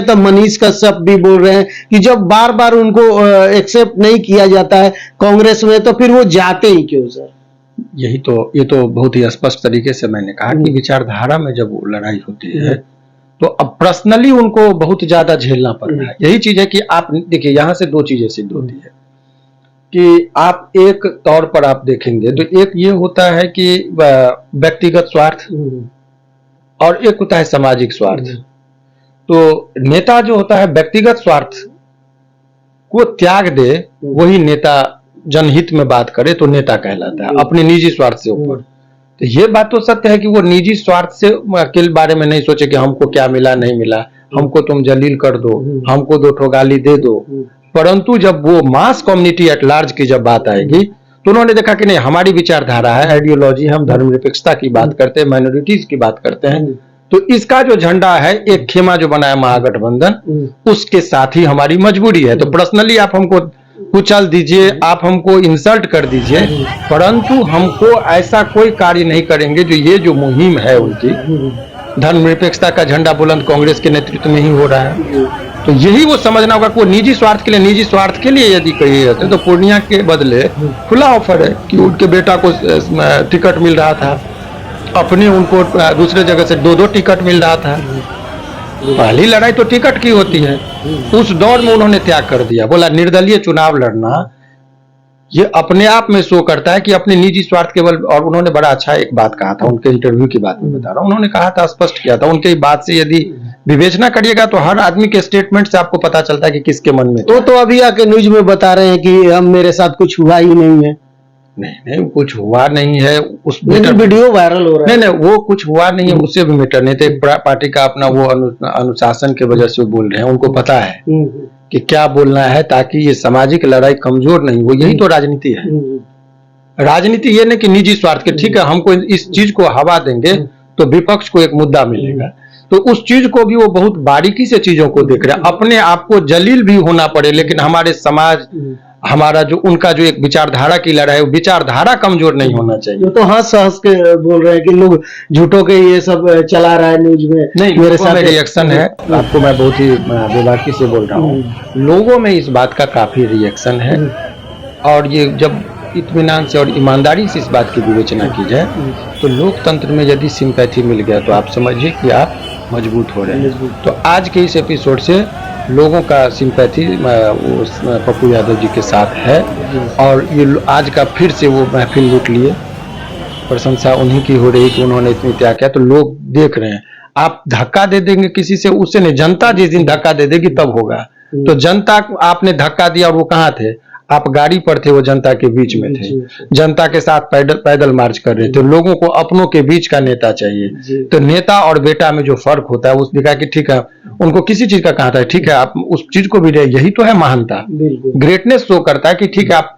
तो मनीष कश्यप भी बोल रहे हैं कि जब बार बार उनको एक्सेप्ट नहीं किया जाता है कांग्रेस में तो फिर वो जाते ही क्यों सर? ये तो बहुत ही स्पष्ट तरीके से मैंने कहा कि विचारधारा में जब लड़ाई होती है तो अब पर्सनली उनको बहुत ज्यादा झेलना पड़ रहा है। यही चीज है कि आप देखिए यहाँ से दो चीजें सिद्ध होती है कि आप एक तौर पर आप देखेंगे तो एक ये होता है कि व्यक्तिगत स्वार्थ और एक होता है सामाजिक स्वार्थ। तो नेता जो होता है व्यक्तिगत स्वार्थ को त्याग दे वही नेता, जनहित में बात करे तो नेता कहलाता है, अपने निजी स्वार्थ से ऊपर। तो ये बात तो सत्य है कि वो निजी स्वार्थ से के बारे में नहीं सोचे कि हमको क्या मिला नहीं मिला, हमको तुम जलील कर दो, हमको दो ठो गाली दे दो। परंतु जब वो मास कम्युनिटी एट लार्ज की जब बात आएगी तो उन्होंने देखा कि नहीं, हमारी विचारधारा है, आइडियोलॉजी, हम धर्मनिरपेक्षता की बात करते हैं, माइनॉरिटीज की बात करते हैं, तो इसका जो झंडा है एक खेमा जो बनाया महागठबंधन, उसके साथ ही हमारी मजबूरी है। तो पर्सनली आप हमको कुचल दीजिए, आप हमको इंसल्ट कर दीजिए, परंतु हमको ऐसा कोई कार्य नहीं करेंगे जो ये जो मुहिम है उनकी धर्मनिरपेक्षता का झंडा बुलंद कांग्रेस के नेतृत्व में ही हो रहा है। तो यही वो समझना होगा कि वो निजी स्वार्थ के लिए यदि कही जाते तो पूर्णिया के बदले खुला ऑफर है कि उनके बेटा को टिकट मिल रहा था, अपने उनको दूसरे जगह से दो टिकट मिल रहा था। पहली लड़ाई तो टिकट की होती है, उस दौर में उन्होंने त्याग कर दिया, बोला निर्दलीय चुनाव लड़ना ये अपने आप में शो करता है कि अपने निजी स्वार्थ केवल। और उन्होंने बड़ा अच्छा एक बात कहा था, उनके इंटरव्यू की बात में बता रहा हूं, उन्होंने कहा था, स्पष्ट किया था, उनके बात से यदि विवेचना करिएगा तो हर आदमी के स्टेटमेंट से आपको पता चलता है कि किसके मन में। तो अभी आके न्यूज में बता रहे हैं कि हम मेरे साथ कुछ हुआ ही नहीं है। नहीं कुछ हुआ नहीं है, उस वीडियो वायरल हो रहा है। नहीं वो कुछ हुआ नहीं है, उससे भी मैटर नहीं थे। पार्टी का अपना वो अनुशासन के वजह से बोल रहे हैं, उनको पता है कि क्या बोलना है ताकि ये सामाजिक लड़ाई कमजोर नहीं हो। यही तो राजनीति है। राजनीति ये नहीं कि निजी स्वार्थ के, ठीक है हमको इस चीज को हवा देंगे तो विपक्ष को एक मुद्दा मिलेगा, तो उस चीज को भी वो बहुत बारीकी से चीजों को देख रहे हैं। अपने आप को जलील भी होना पड़े, लेकिन हमारे समाज, हमारा जो उनका जो एक विचारधारा की लड़ाई है, विचारधारा कमजोर नहीं होना चाहिए। तो हंस के बोल रहे हैं कि लोग झूठों के ये सब चला रहा है न्यूज में। नहीं, मेरे साथ रिएक्शन है, आपको मैं बहुत ही बेबाकी से बोल रहा हूँ, लोगों में इस बात का काफी रिएक्शन है। और ये जब इत्मीनान से और ईमानदारी से इस बात की विवेचना की जाए तो लोकतंत्र में यदि सिंपैथी मिल गया तो आप समझिए कि आप मजबूत हो रहे हैं। तो आज के इस एपिसोड से लोगों का सिंपैथी पप्पू यादव जी के साथ है, और ये आज का फिर से वो महफिल लूट लिए। प्रशंसा उन्हीं की हो रही कि उन्होंने इतनी त्याग किया, तो लोग देख रहे हैं। आप धक्का दे देंगे किसी से, उससे नहीं, जनता जिस दिन धक्का दे देगी तब होगा। तो जनता आपने धक्का दिया, और वो कहाँ थे? आप गाड़ी पर थे, वो जनता के बीच में थे, जनता के साथ पैदल मार्च कर रहे थे। लोगों को अपनों के बीच का नेता चाहिए। तो नेता और बेटा में जो फर्क होता है, उस दिखा कि ठीक है उनको किसी चीज का कहा था, ठीक है आप उस चीज को भी रहे, यही तो है महानता। ग्रेटनेस शो करता है कि ठीक है आप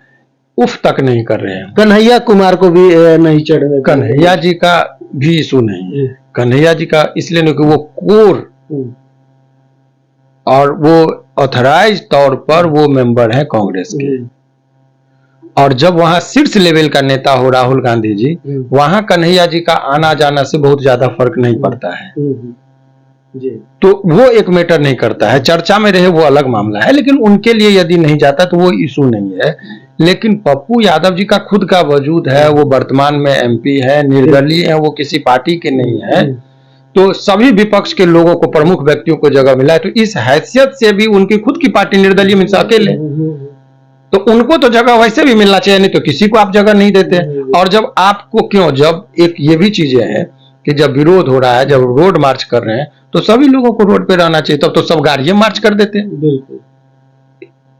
उफ तक नहीं कर रहे हैं। कन्हैया कुमार को भी नहीं चढ़ने, कन्हैया जी का भी इशू नहीं है। कन्हैया जी का इसलिए नहीं कि वो कोर और वो ऑथराइज तौर पर वो मेंबर हैं कांग्रेस के, और जब वहां शीर्ष लेवल का नेता हो राहुल गांधी जी, वहां कन्हैया जी का आना जाना से बहुत ज्यादा फर्क नहीं पड़ता है। तो वो एक मैटर नहीं करता है, चर्चा में रहे वो अलग मामला है, लेकिन उनके लिए यदि नहीं जाता तो वो इशू नहीं है। लेकिन पप्पू यादव जी का खुद का वजूद है, वो वर्तमान में एमपी है, निर्दलीय है, वो किसी पार्टी के नहीं है, तो सभी विपक्ष के लोगों को, प्रमुख व्यक्तियों को जगह मिला है। तो इस हैसियत से भी उनकी खुद की पार्टी निर्दलीय में अकेले, तो उनको तो जगह वैसे भी मिलना चाहिए, नहीं तो किसी को आप जगह नहीं देते। और जब आपको क्यों, जब एक ये भी चीजें हैं कि जब विरोध हो रहा है, जब रोड मार्च कर रहे हैं, तो सभी लोगों को रोड पे रहना चाहिए, तब तो सब गाड़ियां मार्च कर देते हैं।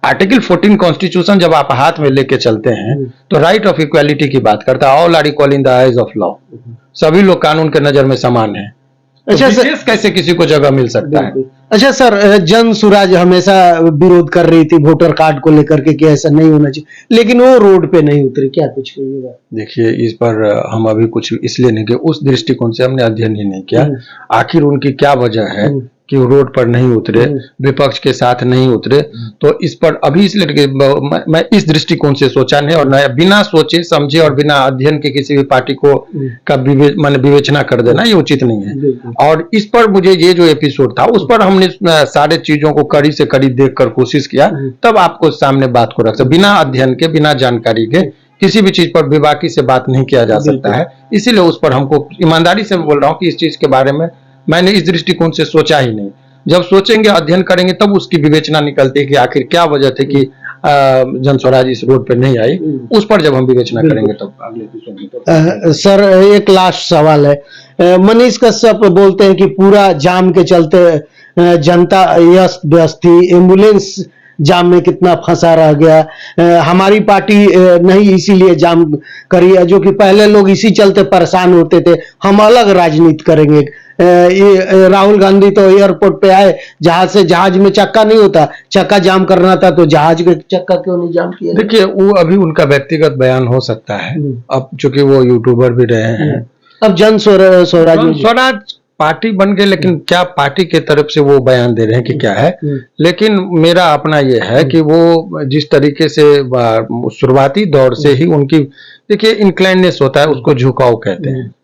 आर्टिकल 14 कॉन्स्टिट्यूशन जब आप हाथ में लेके चलते हैं तो राइट ऑफ इक्वालिटी की बात करता है, all are equal in the eyes of law, सभी लोग कानून के नजर में समान है। अच्छा सर, कैसे किसी को जगह मिल सकता है? अच्छा सर, जन सुराज हमेशा विरोध कर रही थी वोटर कार्ड को लेकर के कि ऐसा नहीं होना चाहिए, लेकिन वो रोड पे नहीं उतरी, क्या कुछ कहिएगा? देखिए, इस पर हम अभी कुछ इसलिए नहीं कि उस दृष्टिकोण से हमने अध्ययन ही नहीं किया, आखिर उनकी क्या वजह है कि वो रोड पर नहीं उतरे, विपक्ष के साथ नहीं उतरे। तो इस पर अभी इसलिए मैं इस दृष्टिकोण से सोचा नहीं, और नया बिना सोचे समझे और बिना अध्ययन के किसी भी पार्टी को का विवेचना कर देना ये उचित नहीं है। और इस पर मुझे ये जो एपिसोड था उस पर हमने सारे चीजों को कड़ी से कड़ी देख कर कोशिश किया, तब आपको सामने बात को रख सकते। बिना अध्ययन के, बिना जानकारी के किसी भी चीज पर बेबाकी से बात नहीं किया जा सकता है। इसीलिए उस पर हमको ईमानदारी से बोल रहा हूँ कि इस चीज के बारे में मैंने इस दृष्टिकोण से सोचा ही नहीं। जब सोचेंगे, अध्ययन करेंगे, तब उसकी विवेचना निकलती है कि आखिर क्या वजह थी कि जनस्वराज इस रोड पे नहीं आई। उस पर जब हम विवेचना करेंगे तब अगले एपिसोड में। सर, एक लास्ट सवाल है। मनीष कश्यप बोलते हैं कि पूरा जाम के चलते जनता अस्त व्यस्त थी, एम्बुलेंस जाम में कितना फंसा रह गया। हमारी पार्टी नहीं इसीलिए जाम करी है, जो कि पहले लोग इसी चलते परेशान होते थे। हम अलग राजनीति करेंगे। राहुल गांधी तो एयरपोर्ट पे आए, जहाज में चक्का नहीं होता, चक्का जाम करना था तो जहाज के चक्का क्यों नहीं जाम किया? देखिए, वो अभी उनका व्यक्तिगत बयान हो सकता है, अब चूंकि वो यूट्यूबर भी रहे हैं। अब स्वराज पार्टी बन गए, लेकिन क्या पार्टी के तरफ से वो बयान दे रहे हैं कि क्या है? लेकिन मेरा अपना ये है कि वो जिस तरीके से शुरुआती दौर से ही उनकी, देखिए, इंक्लाइंडनेस होता है, उसको झुकाव कहते हैं।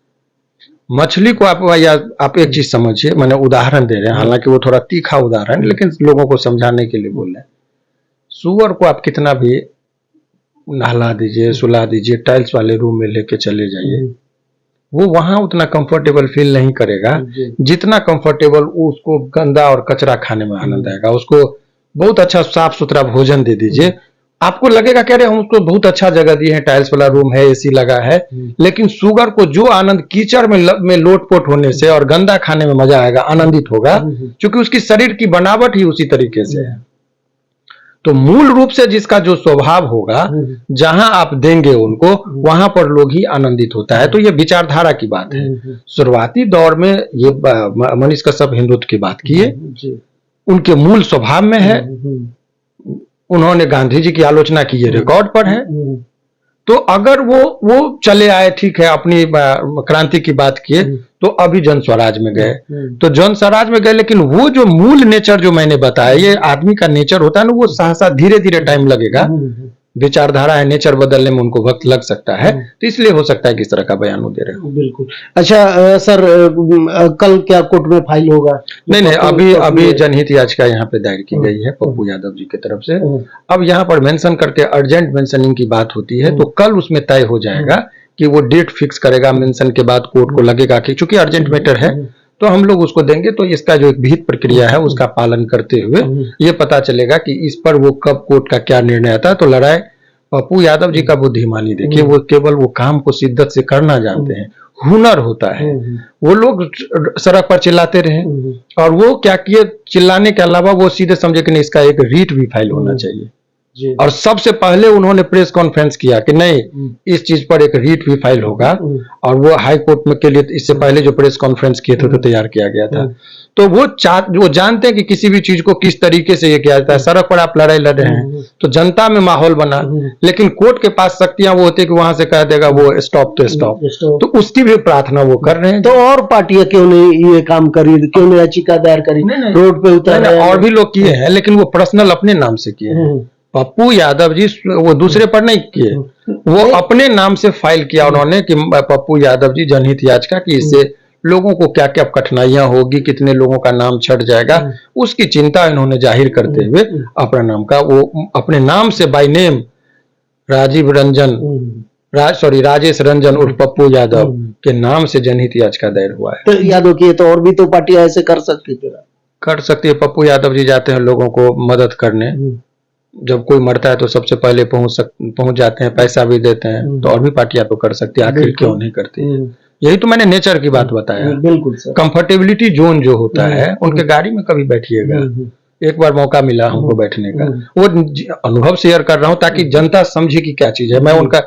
मछली को आप एक चीज समझिए, मैंने उदाहरण दे रहे हैं, हालांकि वो थोड़ा तीखा उदाहरण है, लेकिन लोगों को समझाने के लिए बोल रहे हैं। सुअर को आप कितना भी नहला दीजिए, सुला दीजिए, टाइल्स वाले रूम में लेके चले जाइए, वो वहां उतना कंफर्टेबल फील नहीं करेगा जितना कंफर्टेबल उसको गंदा और कचरा खाने में आनंद आएगा। उसको बहुत अच्छा साफ सुथरा भोजन दे दीजिए, आपको लगेगा कि अरे हम उसको बहुत अच्छा जगह दिए हैं, टाइल्स वाला रूम है, एसी लगा है। लेकिन सुगर को जो आनंद कीचड़ में लोटपोट होने से और गंदा खाने में मजा आएगा, आनंदित होगा, क्योंकि उसकी शरीर की बनावट ही उसी तरीके से है। तो मूल रूप से जिसका जो स्वभाव होगा, जहां आप देंगे उनको, वहां पर लोग ही आनंदित होता है। तो ये विचारधारा की बात है। शुरुआती दौर में ये मनीष कश्यप हिंदुत्व की बात की है, उनके मूल स्वभाव में है। उन्होंने गांधी जी की आलोचना की, ये रिकॉर्ड पर है। तो अगर वो चले आए, ठीक है, अपनी क्रांति की बात किए, तो अभी जन स्वराज में गए, तो जन स्वराज में गए, लेकिन वो जो मूल नेचर जो मैंने बताया, ये आदमी का नेचर होता है ना, वो सहसा धीरे धीरे टाइम लगेगा। विचारधारा है, नेचर बदलने में उनको वक्त लग सकता है, तो इसलिए हो सकता है कि इस तरह का बयान वो दे रहे हो। बिल्कुल। अच्छा सर, कल क्या कोर्ट में फाइल होगा? नहीं, अभी जनहित याचिका यहाँ पे दायर की गई है पप्पू यादव जी की तरफ से। अब यहाँ पर मेंशन करके अर्जेंट मेंशनिंग की बात होती है, तो कल उसमें तय हो जाएगा कि वो डेट फिक्स करेगा। मेंशन के बाद कोर्ट को लगेगा कि चूंकि अर्जेंट मैटर है तो हम लोग उसको देंगे, तो इसका जो एक विहित प्रक्रिया है उसका पालन करते हुए ये पता चलेगा कि इस पर वो कब कोर्ट का क्या निर्णय आता है। तो लड़ाई पप्पू यादव जी का बुद्धिमानी देखिए, वो केवल वो काम को शिद्दत से करना जानते हैं, हुनर होता है। वो लोग सड़क पर चिल्लाते रहे और वो क्या किए, चिल्लाने के अलावा वो सीधे समझे कि नहीं, इसका एक रीट भी फाइल होना चाहिए। और सबसे पहले उन्होंने प्रेस कॉन्फ्रेंस किया कि नहीं, इस चीज पर एक रीट भी फाइल होगा। और वो हाई कोर्ट में के लिए इससे पहले जो प्रेस कॉन्फ्रेंस किए थे तो तैयार किया गया था। तो वो जानते हैं कि किसी भी चीज को किस तरीके से ये किया जाता है। सड़क पर आप लड़ाई लड़ रहे हैं तो जनता में माहौल बना, लेकिन कोर्ट के पास शक्तियां वो होती है कि वहां से कह देगा वो स्टॉप तो स्टॉप, तो उसकी भी प्रार्थना वो कर रहे हैं। तो और पार्टियां क्यों नहीं ये काम करी, क्यों नहीं याचिका दायर करी, रोड पे उतर? और भी लोग किए हैं, लेकिन वो पर्सनल अपने नाम से किए हैं। पप्पू यादव जी वो दूसरे पर नहीं किए, वो अपने नाम से फाइल किया उन्होंने कि पप्पू यादव जी जनहित याचिका की, इससे लोगों को क्या क्या कठिनाइयां होगी, कितने लोगों का नाम छट जाएगा, उसकी चिंता इन्होंने जाहिर करते हुए अपना नाम का, वो अपने नाम से बाय नेम राजेश रंजन उर्फ पप्पू यादव के नाम से जनहित याचिका दायर हुआ है। तो यादव की तो और भी तो पार्टियां ऐसे कर सकती है। पप्पू यादव जी जाते हैं लोगों को मदद करने, जब कोई मरता है तो सबसे पहले पहुंच जाते हैं, पैसा भी देते हैं। तो और भी पार्टियां तो कर सकती है, आखिर क्यों नहीं करती? यही तो मैंने नेचर की बात बताया। बिल्कुल सर। कंफर्टेबिलिटी जोन जो होता है, उनके गाड़ी में कभी बैठिएगा, एक बार मौका मिला हमको बैठने का, वो अनुभव शेयर कर रहा हूँ ताकि जनता समझे कि क्या चीज है। मैं उनका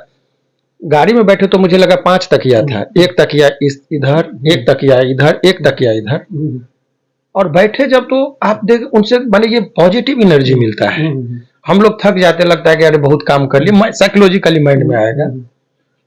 गाड़ी में बैठे तो मुझे लगा 5 तकिया था, एक तकिया इधर, एक तकिया इधर, एक तकिया इधर, और बैठे जब तो आप देख उनसे बने ये पॉजिटिव एनर्जी मिलता है। हम लोग थक जाते, लगता है कि अरे बहुत काम कर लिए, साइकोलॉजिकली माइंड में आएगा।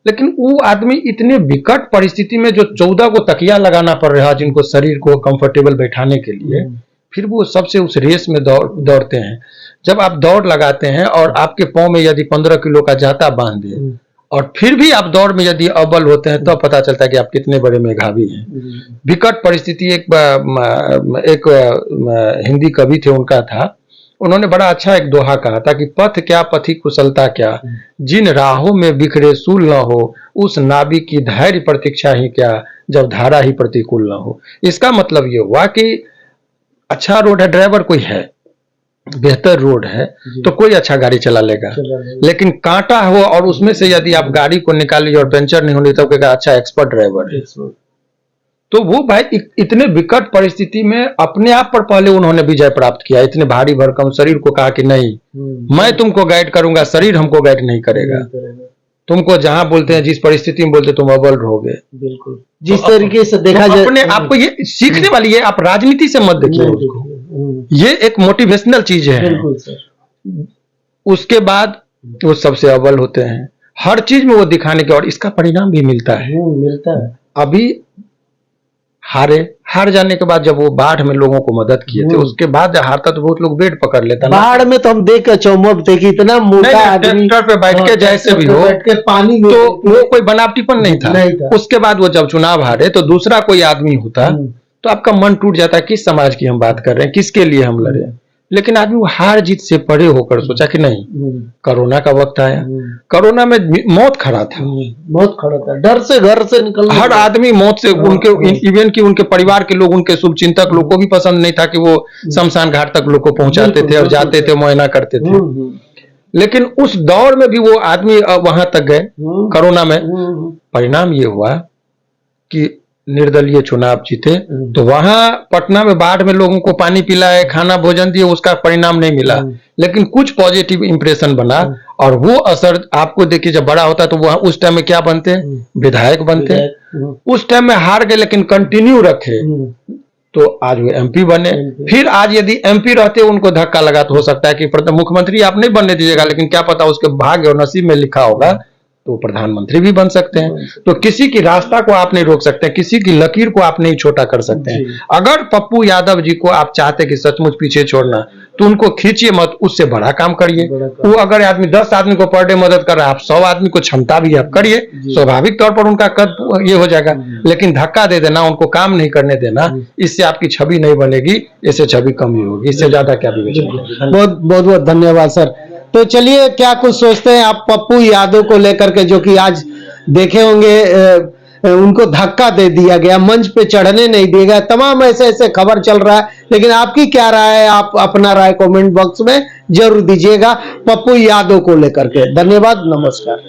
लेकिन वो आदमी इतने विकट परिस्थिति में जो 14 को तकिया लगाना पड़ रहा जिनको शरीर को कंफर्टेबल बैठाने के लिए, फिर वो सबसे उस रेस में दौड़ते हैं। जब आप दौड़ लगाते हैं और आपके पाँव में यदि 15 किलो का जाता बांध दे और फिर भी आप दौड़ में यदि अव्वल होते हैं तो पता चलता है कि आप कितने बड़े मेधावी हैं। विकट परिस्थिति एक हिंदी कवि थे, उनका था, उन्होंने बड़ा अच्छा एक दोहा कहा था कि पथ क्या पथी कुशलता क्या, जिन राहों में बिखरे सूल न हो, उस नाविक की धैर्य प्रतीक्षा ही क्या, जब धारा ही प्रतिकूल न हो। इसका मतलब ये हुआ कि अच्छा रोड है, ड्राइवर कोई है, बेहतर रोड है तो कोई अच्छा गाड़ी चला लेगा, लेकिन कांटा हो और उसमें से यदि आप गाड़ी को निकालिए और पंचर नहीं होनी तो कहेगा अच्छा एक्सपर्ट ड्राइवर है। तो वो भाई इतने विकट परिस्थिति में अपने आप पर पहले उन्होंने विजय प्राप्त किया। इतने भारी भरकम शरीर को कहा कि नहीं, मैं तुमको गाइड करूंगा, शरीर हमको गाइड नहीं करेगा। तुमको जहां बोलते हैं, जिस परिस्थिति में बोलते तुम अव्वल रहोगे। बिल्कुल, जिस तरीके से देखा जाए अपने आपको ये सीखने वाली है, आप राजनीति से मत देखिए उसको, ये एक मोटिवेशनल चीज है। बिल्कुल सर। उसके बाद वो सबसे अव्वल होते हैं हर चीज में, वो दिखाने के, और इसका परिणाम भी मिलता है। मिलता है। अभी हार जाने के बाद जब वो बाढ़ में लोगों को मदद किए थे, उसके बाद हारता तो बहुत लोग बेड पकड़ लेता। बाढ़ में तो हम देख कर चौमुख थे कि इतना मोटा आदमी ट्रैक्टर पे बैठ के जैसे भी हो, बैठ के पानी, तो वो कोई बनावटीपन नहीं था। उसके बाद वो जब चुनाव हारे तो दूसरा कोई आदमी होता तो आपका मन टूट जाता है, किस समाज की हम बात कर रहे हैं, किसके लिए हम लड़े। लेकिन आदमी वो हार जीत से परे होकर सोचा कि नहीं, कोरोना का वक्त आया, कोरोना में मौत खड़ा था, बहुत खड़ा था, डर से घर से निकलना, हर आदमी मौत से, उनके इवन की उनके परिवार के लोग, उनके शुभचिंतक लोग को भी पसंद नहीं था कि वो शमशान घाट तक लोग को पहुंचाते थे और जाते थे, मुआयना करते थे। लेकिन उस दौर में भी वो आदमी वहां तक गए कोरोना में। परिणाम ये हुआ कि निर्दलीय चुनाव जीते, तो वहां पटना में बाढ़ में लोगों को पानी पिलाए, खाना भोजन दिए, उसका परिणाम नहीं मिला, लेकिन कुछ पॉजिटिव इंप्रेशन बना। और वो असर आपको देखिए, जब बड़ा होता है तो वहां उस टाइम में क्या बनते हैं, विधायक बनते हैं। उस टाइम में हार गए लेकिन कंटिन्यू रखे तो आज वो एमपी बने। फिर आज यदि एमपी रहते उनको धक्का लगा तो हो सकता है कि मुख्यमंत्री आप नहीं बनने दीजिएगा, लेकिन क्या पता उसके भाग्य और नसीब में लिखा होगा तो प्रधानमंत्री भी बन सकते हैं। तो किसी की रास्ता को आप नहीं रोक सकते, किसी की लकीर को आप नहीं छोटा कर सकते हैं। अगर पप्पू यादव जी को आप चाहते कि सचमुच पीछे छोड़ना, तो उनको खींचिए मत, उससे बड़ा काम करिए। वो अगर आदमी 10 आदमी को पर डे मदद कर रहा है, आप 100 आदमी को क्षमता भी आप करिए, स्वाभाविक तौर पर उनका कद ये हो जाएगा। लेकिन धक्का दे देना, उनको काम नहीं करने देना, इससे आपकी छवि नहीं बनेगी, इससे छवि कम ही होगी। इससे ज्यादा क्या विवेचना। बहुत बहुत धन्यवाद सर। तो चलिए, क्या कुछ सोचते हैं आप पप्पू यादव को लेकर के, जो कि आज देखे होंगे उनको धक्का दे दिया गया, मंच पे चढ़ने नहीं दिया गया, तमाम ऐसे ऐसे खबर चल रहा है। लेकिन आपकी क्या राय है, आप अपना राय कमेंट बॉक्स में जरूर दीजिएगा पप्पू यादव को लेकर के। धन्यवाद, नमस्कार।